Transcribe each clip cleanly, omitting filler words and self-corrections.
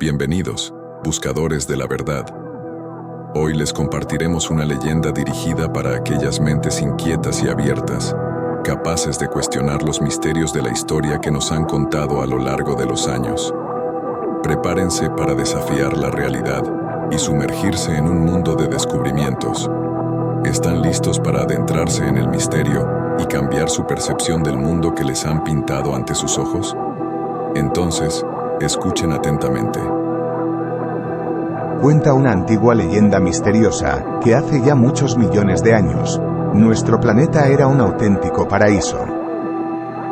Bienvenidos, buscadores de la verdad. Hoy les compartiremos una leyenda dirigida para aquellas mentes inquietas y abiertas, capaces de cuestionar los misterios de la historia que nos han contado a lo largo de los años. Prepárense para desafiar la realidad y sumergirse en un mundo de descubrimientos. ¿Están listos para adentrarse en el misterio y cambiar su percepción del mundo que les han pintado ante sus ojos? Entonces, escuchen atentamente. Cuenta una antigua leyenda misteriosa, que hace ya muchos millones de años, nuestro planeta era un auténtico paraíso.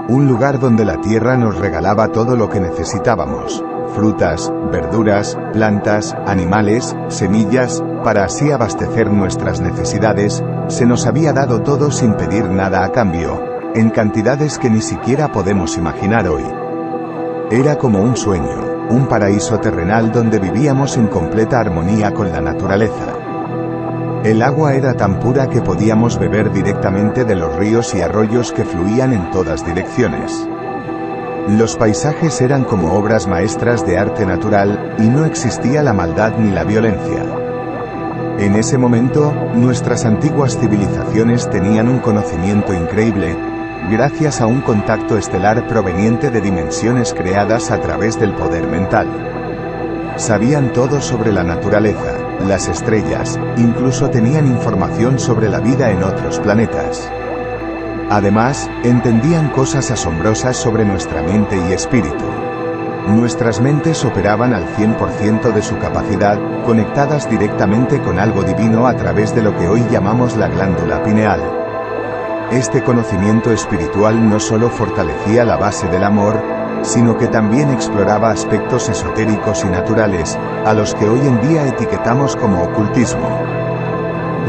Un lugar donde la Tierra nos regalaba todo lo que necesitábamos: frutas, verduras, plantas, animales, semillas, para así abastecer nuestras necesidades. Se nos había dado todo sin pedir nada a cambio, en cantidades que ni siquiera podemos imaginar hoy. Era como un sueño, un paraíso terrenal donde vivíamos en completa armonía con la naturaleza. El agua era tan pura que podíamos beber directamente de los ríos y arroyos que fluían en todas direcciones. Los paisajes eran como obras maestras de arte natural, y no existía la maldad ni la violencia. En ese momento, nuestras antiguas civilizaciones tenían un conocimiento increíble, gracias a un contacto estelar proveniente de dimensiones creadas a través del poder mental. Sabían todo sobre la naturaleza, las estrellas, incluso tenían información sobre la vida en otros planetas. Además, entendían cosas asombrosas sobre nuestra mente y espíritu. Nuestras mentes operaban al 100% de su capacidad, conectadas directamente con algo divino a través de lo que hoy llamamos la glándula pineal. Este conocimiento espiritual no solo fortalecía la base del amor, sino que también exploraba aspectos esotéricos y naturales, a los que hoy en día etiquetamos como ocultismo.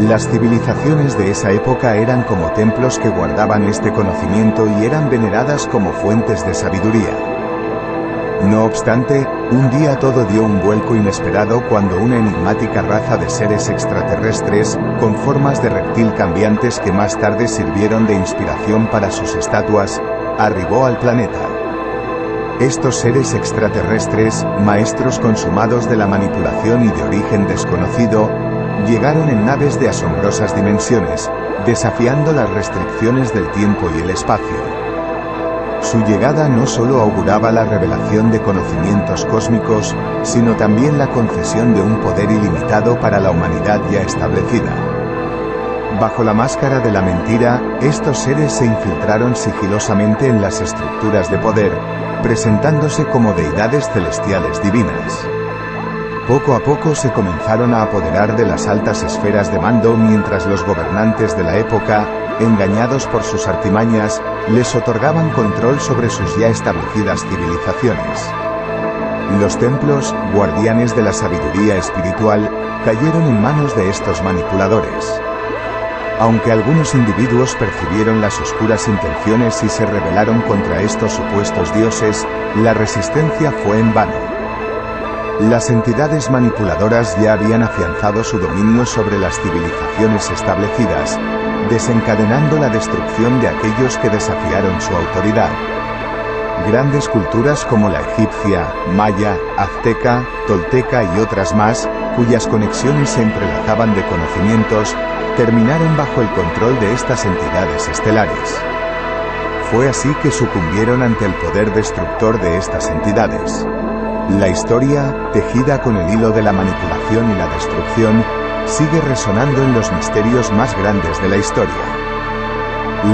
Las civilizaciones de esa época eran como templos que guardaban este conocimiento y eran veneradas como fuentes de sabiduría. No obstante, un día todo dio un vuelco inesperado cuando una enigmática raza de seres extraterrestres, con formas de reptil cambiantes que más tarde sirvieron de inspiración para sus estatuas, arribó al planeta. Estos seres extraterrestres, maestros consumados de la manipulación y de origen desconocido, llegaron en naves de asombrosas dimensiones, desafiando las restricciones del tiempo y el espacio. Su llegada no solo auguraba la revelación de conocimientos cósmicos, sino también la concesión de un poder ilimitado para la humanidad ya establecida. Bajo la máscara de la mentira, estos seres se infiltraron sigilosamente en las estructuras de poder, presentándose como deidades celestiales divinas. Poco a poco se comenzaron a apoderar de las altas esferas de mando mientras los gobernantes de la época, engañados por sus artimañas, les otorgaban control sobre sus ya establecidas civilizaciones. Los templos, guardianes de la sabiduría espiritual, cayeron en manos de estos manipuladores. Aunque algunos individuos percibieron las oscuras intenciones y se rebelaron contra estos supuestos dioses, la resistencia fue en vano. Las entidades manipuladoras ya habían afianzado su dominio sobre las civilizaciones establecidas, desencadenando la destrucción de aquellos que desafiaron su autoridad. Grandes culturas como la egipcia, maya, azteca, tolteca y otras más, cuyas conexiones se entrelazaban de conocimientos, terminaron bajo el control de estas entidades estelares. Fue así que sucumbieron ante el poder destructor de estas entidades. La historia, tejida con el hilo de la manipulación y la destrucción, sigue resonando en los misterios más grandes de la historia.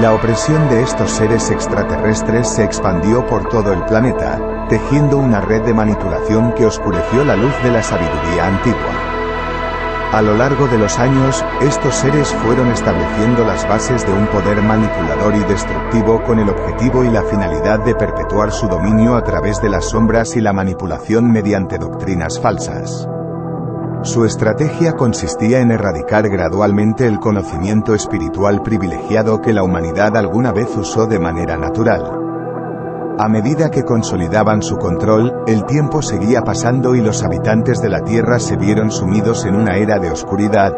La opresión de estos seres extraterrestres se expandió por todo el planeta, tejiendo una red de manipulación que oscureció la luz de la sabiduría antigua. A lo largo de los años, estos seres fueron estableciendo las bases de un poder manipulador y destructivo con el objetivo y la finalidad de perpetuar su dominio a través de las sombras y la manipulación mediante doctrinas falsas. Su estrategia consistía en erradicar gradualmente el conocimiento espiritual privilegiado que la humanidad alguna vez usó de manera natural. A medida que consolidaban su control, el tiempo seguía pasando y los habitantes de la Tierra se vieron sumidos en una era de oscuridad,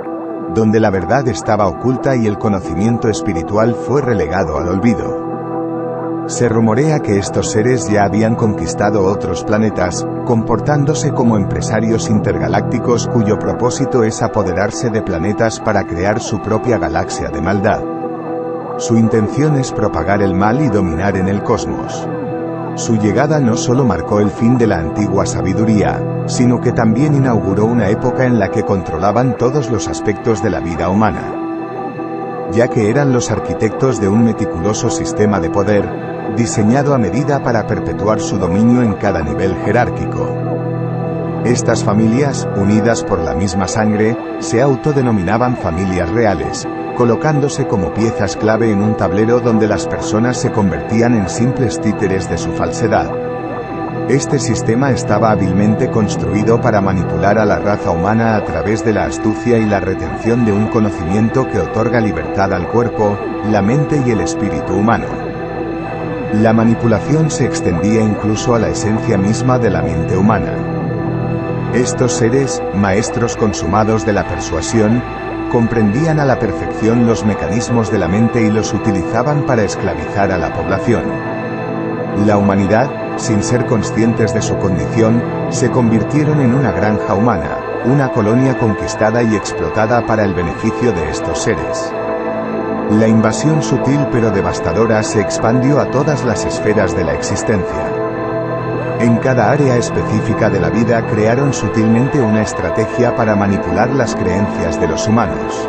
donde la verdad estaba oculta y el conocimiento espiritual fue relegado al olvido. Se rumorea que estos seres ya habían conquistado otros planetas, comportándose como empresarios intergalácticos cuyo propósito es apoderarse de planetas para crear su propia galaxia de maldad. Su intención es propagar el mal y dominar en el cosmos. Su llegada no solo marcó el fin de la antigua sabiduría, sino que también inauguró una época en la que controlaban todos los aspectos de la vida humana, ya que eran los arquitectos de un meticuloso sistema de poder, diseñado a medida para perpetuar su dominio en cada nivel jerárquico. Estas familias, unidas por la misma sangre, se autodenominaban familias reales, colocándose como piezas clave en un tablero donde las personas se convertían en simples títeres de su falsedad. Este sistema estaba hábilmente construido para manipular a la raza humana a través de la astucia y la retención de un conocimiento que otorga libertad al cuerpo, la mente y el espíritu humano. La manipulación se extendía incluso a la esencia misma de la mente humana. Estos seres, maestros consumados de la persuasión, comprendían a la perfección los mecanismos de la mente y los utilizaban para esclavizar a la población. La humanidad, sin ser conscientes de su condición, se convirtieron en una granja humana, una colonia conquistada y explotada para el beneficio de estos seres. La invasión sutil pero devastadora se expandió a todas las esferas de la existencia. En cada área específica de la vida crearon sutilmente una estrategia para manipular las creencias de los humanos.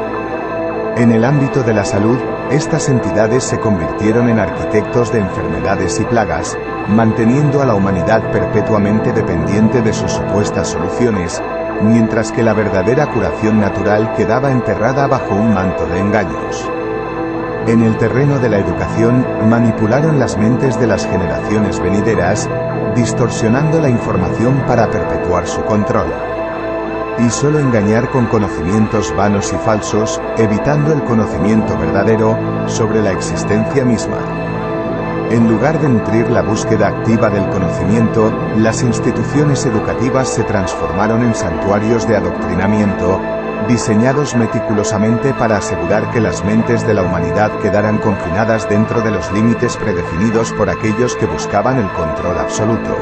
En el ámbito de la salud, estas entidades se convirtieron en arquitectos de enfermedades y plagas, manteniendo a la humanidad perpetuamente dependiente de sus supuestas soluciones, mientras que la verdadera curación natural quedaba enterrada bajo un manto de engaños. En el terreno de la educación, manipularon las mentes de las generaciones venideras, distorsionando la información para perpetuar su control. Y solo engañar con conocimientos vanos y falsos, evitando el conocimiento verdadero sobre la existencia misma. En lugar de nutrir la búsqueda activa del conocimiento, las instituciones educativas se transformaron en santuarios de adoctrinamiento, diseñados meticulosamente para asegurar que las mentes de la humanidad quedaran confinadas dentro de los límites predefinidos por aquellos que buscaban el control absoluto.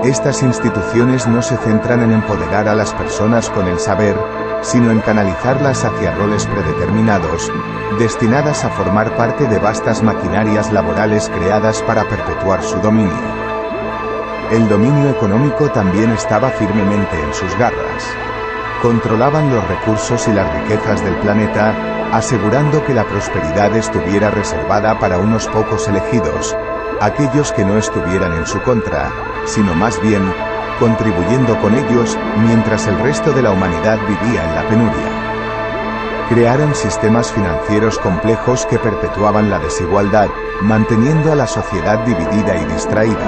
Estas instituciones no se centran en empoderar a las personas con el saber, sino en canalizarlas hacia roles predeterminados, destinadas a formar parte de vastas maquinarias laborales creadas para perpetuar su dominio. El dominio económico también estaba firmemente en sus garras. Controlaban los recursos y las riquezas del planeta, asegurando que la prosperidad estuviera reservada para unos pocos elegidos, aquellos que no estuvieran en su contra, sino más bien, contribuyendo con ellos, mientras el resto de la humanidad vivía en la penuria. Crearon sistemas financieros complejos que perpetuaban la desigualdad, manteniendo a la sociedad dividida y distraída.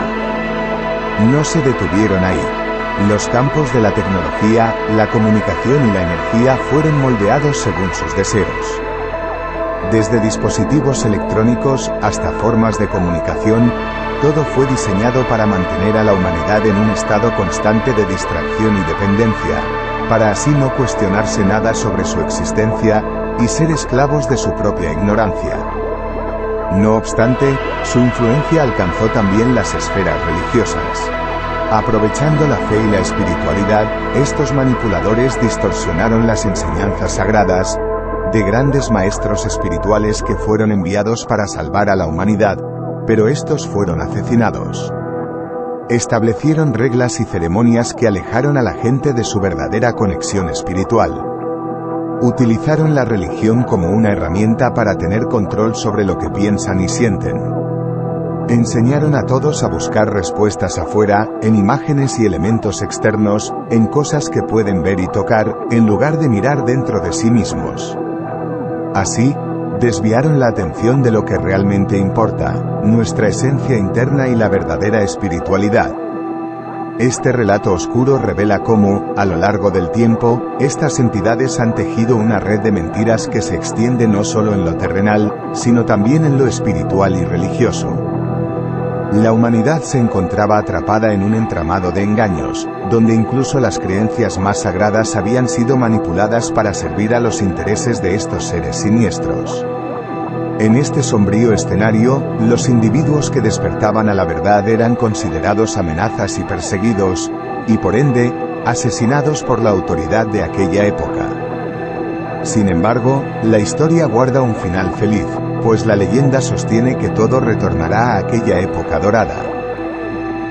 No se detuvieron ahí. Los campos de la tecnología, la comunicación y la energía fueron moldeados según sus deseos. Desde dispositivos electrónicos hasta formas de comunicación, todo fue diseñado para mantener a la humanidad en un estado constante de distracción y dependencia, para así no cuestionarse nada sobre su existencia y ser esclavos de su propia ignorancia. No obstante, su influencia alcanzó también las esferas religiosas. Aprovechando la fe y la espiritualidad, estos manipuladores distorsionaron las enseñanzas sagradas de grandes maestros espirituales que fueron enviados para salvar a la humanidad, pero estos fueron asesinados. Establecieron reglas y ceremonias que alejaron a la gente de su verdadera conexión espiritual. Utilizaron la religión como una herramienta para tener control sobre lo que piensan y sienten. Enseñaron a todos a buscar respuestas afuera, en imágenes y elementos externos, en cosas que pueden ver y tocar, en lugar de mirar dentro de sí mismos. Así, desviaron la atención de lo que realmente importa, nuestra esencia interna y la verdadera espiritualidad. Este relato oscuro revela cómo, a lo largo del tiempo, estas entidades han tejido una red de mentiras que se extiende no solo en lo terrenal, sino también en lo espiritual y religioso. La humanidad se encontraba atrapada en un entramado de engaños, donde incluso las creencias más sagradas habían sido manipuladas para servir a los intereses de estos seres siniestros. En este sombrío escenario, los individuos que despertaban a la verdad eran considerados amenazas y perseguidos, y por ende, asesinados por la autoridad de aquella época. Sin embargo, la historia guarda un final feliz, pues la leyenda sostiene que todo retornará a aquella época dorada.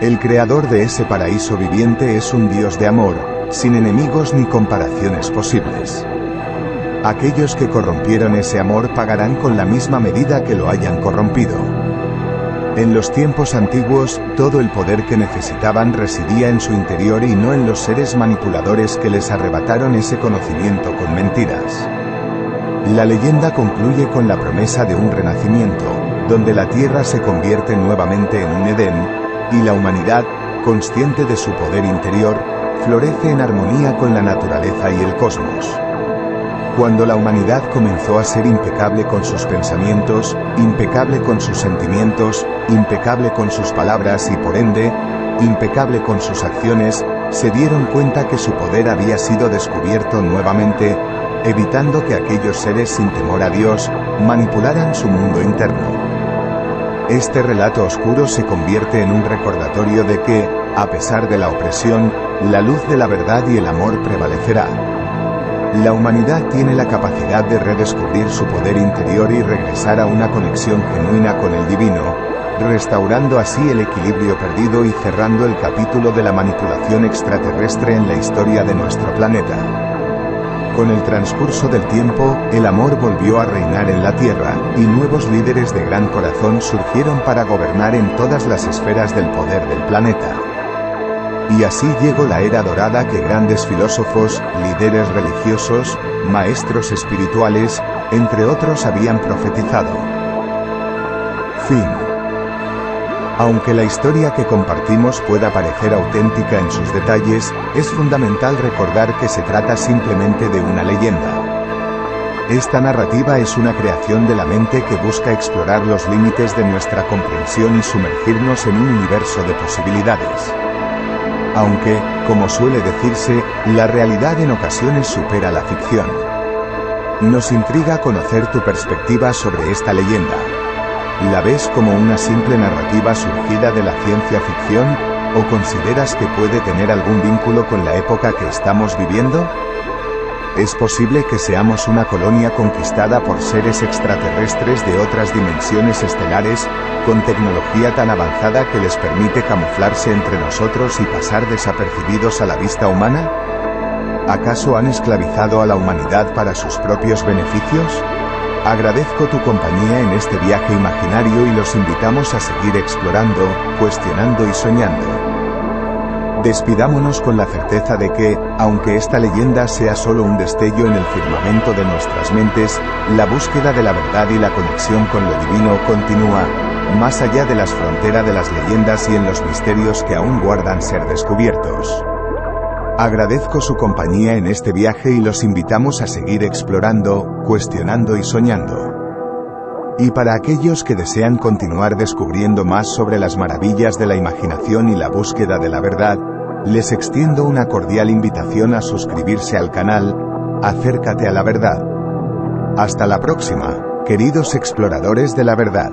El creador de ese paraíso viviente es un Dios de amor, sin enemigos ni comparaciones posibles. Aquellos que corrompieron ese amor pagarán con la misma medida que lo hayan corrompido. En los tiempos antiguos, todo el poder que necesitaban residía en su interior y no en los seres manipuladores que les arrebataron ese conocimiento con mentiras. La leyenda concluye con la promesa de un renacimiento, donde la tierra se convierte nuevamente en un Edén, y la humanidad, consciente de su poder interior, florece en armonía con la naturaleza y el cosmos. Cuando la humanidad comenzó a ser impecable con sus pensamientos, impecable con sus sentimientos, impecable con sus palabras y por ende, impecable con sus acciones, se dieron cuenta que su poder había sido descubierto nuevamente, evitando que aquellos seres sin temor a Dios, manipularan su mundo interno. Este relato oscuro se convierte en un recordatorio de que, a pesar de la opresión, la luz de la verdad y el amor prevalecerá. La humanidad tiene la capacidad de redescubrir su poder interior y regresar a una conexión genuina con el divino, restaurando así el equilibrio perdido y cerrando el capítulo de la manipulación extraterrestre en la historia de nuestro planeta. Con el transcurso del tiempo, el amor volvió a reinar en la Tierra, y nuevos líderes de gran corazón surgieron para gobernar en todas las esferas del poder del planeta. Y así llegó la era dorada que grandes filósofos, líderes religiosos, maestros espirituales, entre otros habían profetizado. Fin. Aunque la historia que compartimos pueda parecer auténtica en sus detalles, es fundamental recordar que se trata simplemente de una leyenda. Esta narrativa es una creación de la mente que busca explorar los límites de nuestra comprensión y sumergirnos en un universo de posibilidades. Aunque, como suele decirse, la realidad en ocasiones supera la ficción. Nos intriga conocer tu perspectiva sobre esta leyenda. ¿La ves como una simple narrativa surgida de la ciencia ficción, o consideras que puede tener algún vínculo con la época que estamos viviendo? ¿Es posible que seamos una colonia conquistada por seres extraterrestres de otras dimensiones estelares, con tecnología tan avanzada que les permite camuflarse entre nosotros y pasar desapercibidos a la vista humana? ¿Acaso han esclavizado a la humanidad para sus propios beneficios? Agradezco tu compañía en este viaje imaginario y los invitamos a seguir explorando, cuestionando y soñando. Despidámonos con la certeza de que, aunque esta leyenda sea solo un destello en el firmamento de nuestras mentes, la búsqueda de la verdad y la conexión con lo divino continúa, más allá de las fronteras de las leyendas y en los misterios que aún guardan ser descubiertos. Agradezco su compañía en este viaje y los invitamos a seguir explorando, cuestionando y soñando. Y para aquellos que desean continuar descubriendo más sobre las maravillas de la imaginación y la búsqueda de la verdad, les extiendo una cordial invitación a suscribirse al canal, Acércate a la Verdad. Hasta la próxima, queridos exploradores de la verdad.